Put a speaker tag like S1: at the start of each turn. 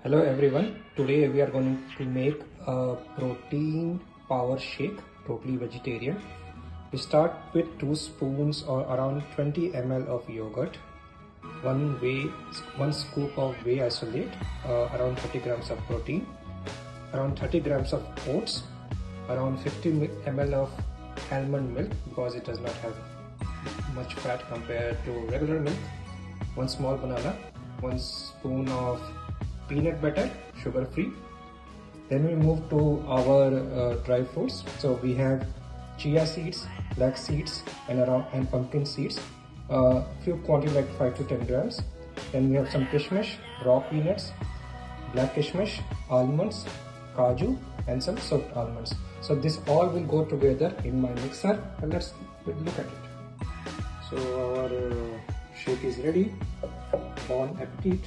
S1: Hello everyone, today we are going to make a protein power shake, totally vegetarian. We start with 2 spoons or around 20 ml of yogurt, one scoop of whey isolate, around 30 grams of protein, around 30 grams of oats, around 50 ml of almond milk because it does not have much fat compared to regular milk, 1 small banana, 1 spoon of peanut butter, sugar free. Then we move to our dry fruits. So we have chia seeds, flax seeds, and pumpkin seeds. Few quantity like 5 to 10 grams. Then we have some kishmish, raw peanuts, black kishmish, almonds, kaju, and some soaked almonds. So this all will go together in my mixer, and let's look at it. So our shake is ready. Bon appetit.